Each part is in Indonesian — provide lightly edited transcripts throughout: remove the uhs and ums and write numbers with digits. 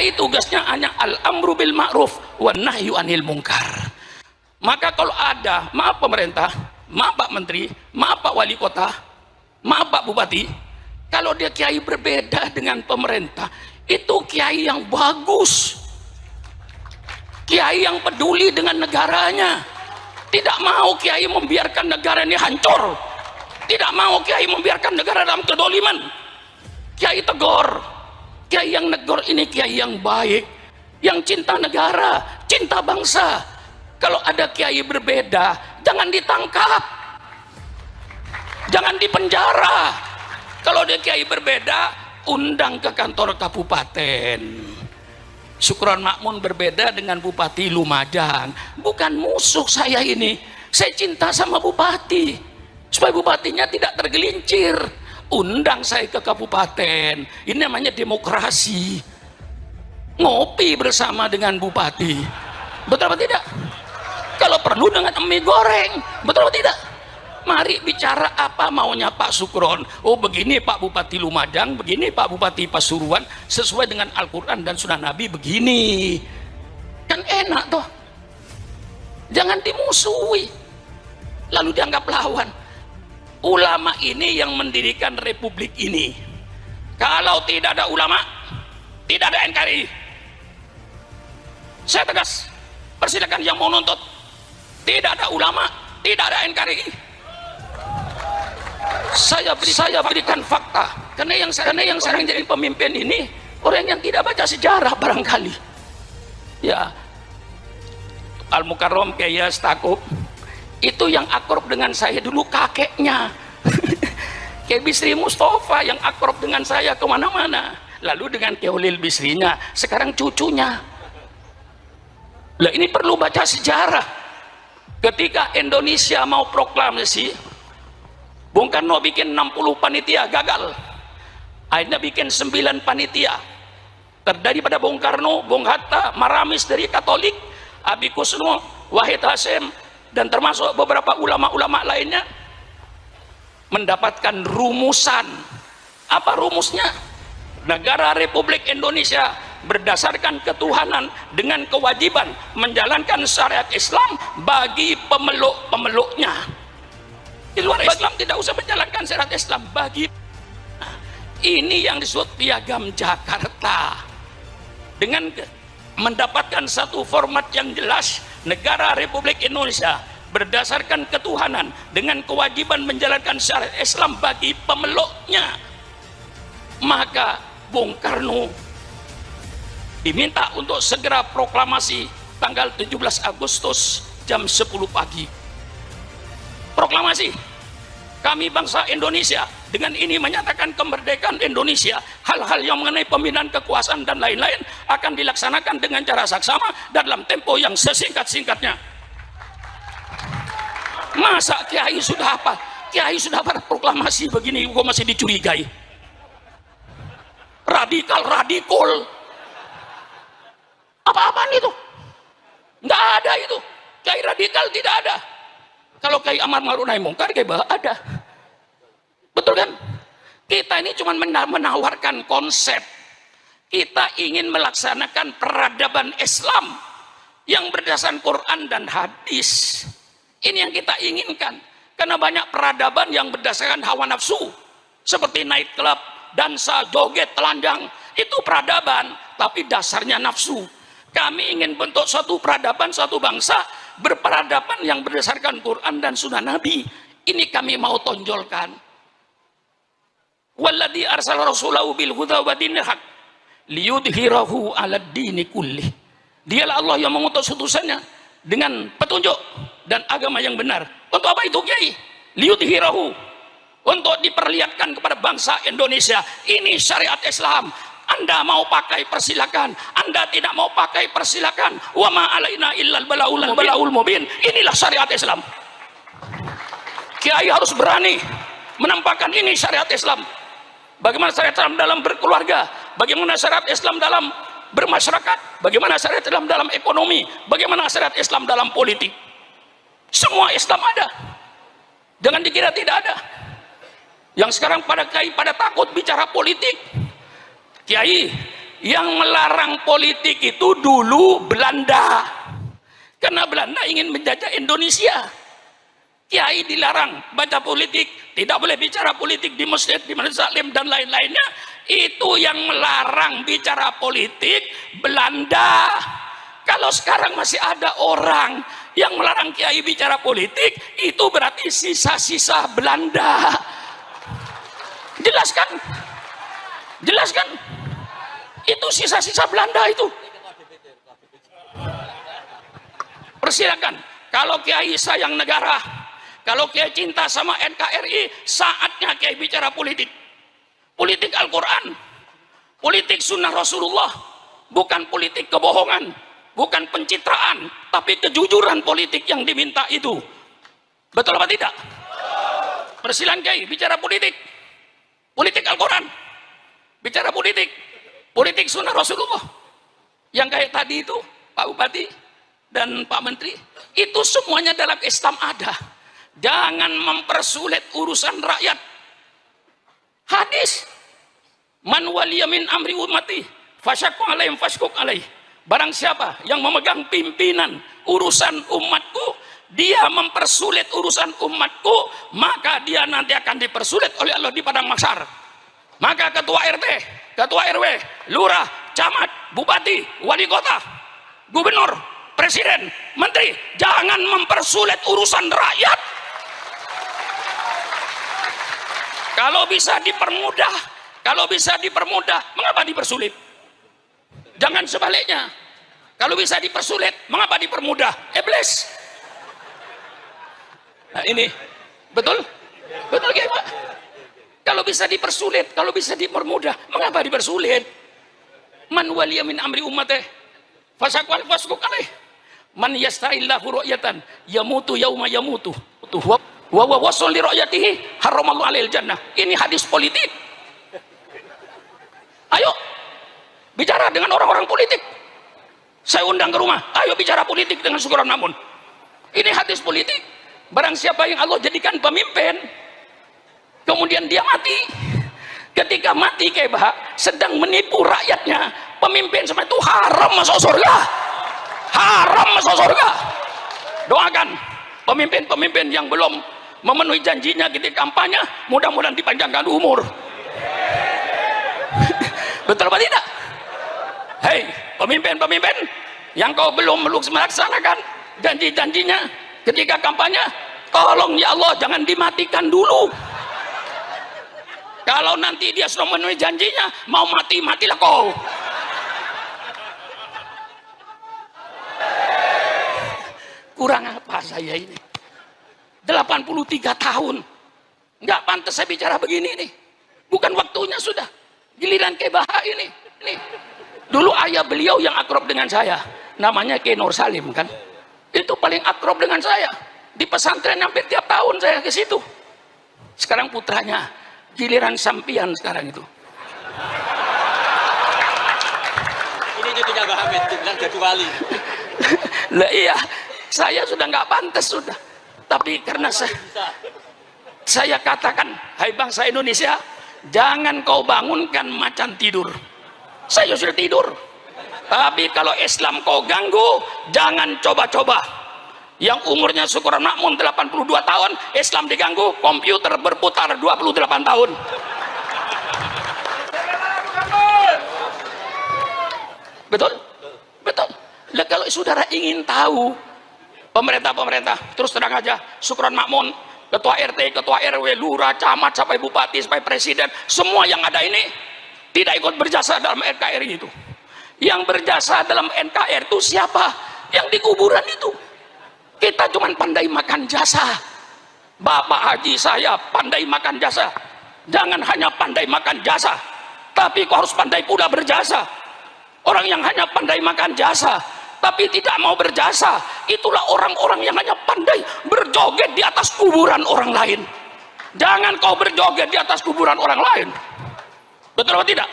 Kiai tugasnya hanya al-amru bil ma'ruf wa nahyu anil munkar. Maka kalau ada, maaf pemerintah, maaf Pak Menteri, maaf Pak Wali Kota, maaf Pak Bupati, kalau dia kiai berbeda dengan pemerintah, itu kiai yang bagus, kiai yang peduli dengan negaranya, tidak mau kiai membiarkan negara ini hancur, tidak mau kiai membiarkan negara dalam kedoliman. Kiai tegur, kiai yang negor ini kiai yang baik, yang cinta negara, cinta bangsa. Kalau ada kiai berbeda, jangan ditangkap, jangan dipenjara. Kalau ada kiai berbeda, undang ke kantor kabupaten. Syukron Makmun berbeda dengan Bupati Lumajang. Bukan musuh saya ini, saya cinta sama bupati, supaya bupatinya tidak tergelincir. Undang saya ke kabupaten. Ini namanya demokrasi. Ngopi bersama dengan bupati, betul apa tidak? Kalau perlu dengan mie goreng, betul atau tidak? Mari bicara apa maunya Pak Sukron. Oh begini Pak Bupati Lumajang, begini Pak Bupati Pasuruan, sesuai dengan Al-Quran dan Sunnah Nabi begini. Kan enak toh. Jangan dimusuhi, lalu dianggap lawan. Ulama ini yang mendirikan republik ini. Kalau tidak ada ulama, tidak ada NKRI. Saya tegas, persilakan yang mau nuntut. Tidak ada ulama, tidak ada NKRI. Saya berikan fakta, karena yang sekarang jadi pemimpin ini orang yang tidak baca sejarah barangkali. Ya, Al-Mukarram Kiai Stakuf itu yang akrab dengan saya dulu kakeknya. Kiai Bisri Mustafa yang akrab dengan saya kemana-mana. Lalu dengan Kiai Ulil Bisrinya, sekarang cucunya. Lah ini perlu baca sejarah. Ketika Indonesia mau proklamasi, Bung Karno bikin 60 panitia, gagal. Akhirnya bikin 9 panitia. Terdiri pada Bung Karno, Bung Hatta, Maramis dari Katolik, Abi Kusno, Wahid Hasyim, dan termasuk beberapa ulama-ulama lainnya mendapatkan rumusan. Apa rumusnya? Negara Republik Indonesia berdasarkan ketuhanan dengan kewajiban menjalankan syariat Islam bagi pemeluk-pemeluknya. Di luar Islam tidak usah menjalankan syariat Islam bagi. Ini yang disebut Piagam Jakarta. Dengan mendapatkan satu format yang jelas, negara Republik Indonesia berdasarkan ketuhanan dengan kewajiban menjalankan syariat Islam bagi pemeluknya. Maka Bung Karno diminta untuk segera proklamasi tanggal 17 Agustus jam 10 pagi. Proklamasi, kami bangsa Indonesia dengan ini menyatakan kemerdekaan Indonesia. Hal-hal yang mengenai pembinaan kekuasaan dan lain-lain akan dilaksanakan dengan cara saksama dalam tempo yang sesingkat-singkatnya. Masa kiai sudah apa? Kiai sudah berproklamasi begini kok masih dicurigai? Radikal. Apa-apaan itu? Nggak ada itu. Kiai radikal tidak ada. Kalau Kiai Amar Ma'ruf Nahi Munkar kayak ada. Betul kan? Kita ini cuma menawarkan konsep. Kita ingin melaksanakan peradaban Islam yang berdasarkan Quran dan hadis. Ini yang kita inginkan. Karena banyak peradaban yang berdasarkan hawa nafsu. Seperti night club, dansa, joget, telanjang. Itu peradaban, tapi dasarnya nafsu. Kami ingin bentuk suatu peradaban, suatu bangsa berperadaban yang berdasarkan Quran dan Sunnah Nabi. Ini kami mau tonjolkan. Walladzi arsala rasulahu bil huda wa dinil haq liyudhhirahu 'alad dini kullih. Dialah Allah yang mengutus utusannya dengan petunjuk dan agama yang benar. Untuk apa itu, Kiai? Liyudhhirahu, untuk diperlihatkan kepada bangsa Indonesia ini syariat Islam. Anda mau pakai persilakan, Anda tidak mau pakai persilakan. Wa ma alaina illal balaul mubin. Inilah syariat Islam. Kiai harus berani menampakkan ini syariat Islam. Bagaimana syariat Islam dalam berkeluarga, bagaimana syariat Islam dalam bermasyarakat, bagaimana syariat Islam dalam ekonomi, bagaimana syariat Islam dalam politik. Semua Islam ada. Jangan dikira tidak ada. Yang sekarang pada kiai pada takut bicara politik. Kiai, Yang melarang politik itu dulu Belanda, karena Belanda ingin menjajah Indonesia. Kiai dilarang baca politik, tidak boleh bicara politik di masjid, di majelis taklim dan lain-lainnya. Itu yang melarang bicara politik Belanda. Kalau sekarang masih ada orang yang melarang kiai bicara politik, itu berarti sisa-sisa Belanda. Jelaskan? Jelaskan? Itu sisa-sisa Belanda itu. Persilakan. Kalau kiai sayang negara, kalau kiai cinta sama NKRI, saatnya kiai bicara politik. Politik Al-Quran, politik sunnah Rasulullah, bukan politik kebohongan, bukan pencitraan, tapi kejujuran politik yang diminta itu. Betul apa tidak? Persilakan kiai bicara politik. Politik Al-Quran, bicara politik, politik sunnah Rasulullah. Yang kayak tadi itu Pak Bupati dan Pak Menteri, itu semuanya dalam Islam ada. Jangan mempersulit urusan rakyat. Hadis, man waliya min amri ummati fasyaqqa alaihim fashquq alaih. Barang siapa yang memegang pimpinan urusan umatku, dia mempersulit urusan umatku, maka dia nanti akan dipersulit oleh Allah di padang mahsyar. Maka ketua RT, ketua RW, lurah, camat, bupati, wali kota, gubernur, presiden, menteri, jangan mempersulit urusan rakyat. Kalau bisa dipermudah, kalau bisa dipermudah, mengapa dipersulit? Jangan sebaliknya. Kalau bisa dipersulit, mengapa dipermudah? Iblis. Nah ini, betul? Betul ya Pak? Kalau bisa dipersulit, kalau bisa dipermudah, mengapa dipersulit? Man waliya min amri ummati fasaqwal fasquq alaih. Man yasta'illahu ru'yatan yamutu yauma yamutu. Wa wasul li ru'yatihi haramallahu alaihil jannah. Ini hadis politik. Ayo bicara dengan orang-orang politik. Saya undang ke rumah, ayo bicara politik dengan Syukuran Makmun. Ini hadis politik. Barang siapa yang Allah jadikan pemimpin, kemudian dia mati, ketika mati kayak bah, sedang menipu rakyatnya, pemimpin seperti itu haram masuk surga. Haram masuk surga. Doakan pemimpin-pemimpin yang belum memenuhi janjinya ketika kampanye, mudah-mudahan dipanjangkan umur. Betul apa tidak? Hei pemimpin-pemimpin yang kau belum melaksanakan janji-janjinya ketika kampanye, tolong ya Allah jangan dimatikan dulu. Kalau nanti dia sudah memenuhi janjinya, mau mati, matilah kau. Kurang apa saya ini? 83 tahun nggak pantas saya bicara begini nih. Bukan waktunya sudah. Giliran Kebaha ini nih. Dulu ayah beliau yang akrab dengan saya, namanya Kiai Nur Salim kan, itu paling akrab dengan saya di pesantren, hampir tiap tahun saya ke situ. Sekarang putranya, giliran sampian sekarang itu. Ini cucunya Mbah Hamid, bilang jadi wali. Lah iya, saya sudah nggak pantas sudah. Tapi karena saya katakan, hai bangsa Indonesia, jangan kau bangunkan macan tidur. Saya sudah tidur. Tapi kalau Islam kau ganggu, jangan coba-coba. Yang umurnya Syukuran Makmun 82 tahun, Islam diganggu, komputer berputar 28 tahun. Betul? Betul. Lah kalau saudara ingin tahu, pemerintah terus terang aja, Syukuran Makmun, ketua RT, ketua RW, lurah, camat, sampai bupati, sampai presiden, semua yang ada ini tidak ikut berjasa dalam NKRI itu. Yang berjasa dalam NKRI itu siapa? Yang di kuburan itu. Kita cuma pandai makan jasa. Bapak Haji saya pandai makan jasa. Jangan hanya pandai makan jasa, tapi kau harus pandai pula berjasa. Orang yang hanya pandai makan jasa tapi tidak mau berjasa, itulah orang-orang yang hanya pandai berjoget di atas kuburan orang lain. Jangan kau berjoget di atas kuburan orang lain. Betul atau tidak?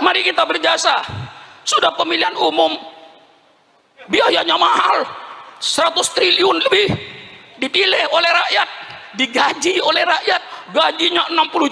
Mari kita berjasa. Sudah pemilihan umum, biayanya mahal, 100 triliun lebih, dipilih oleh rakyat, digaji oleh rakyat, gajinya 60 juta.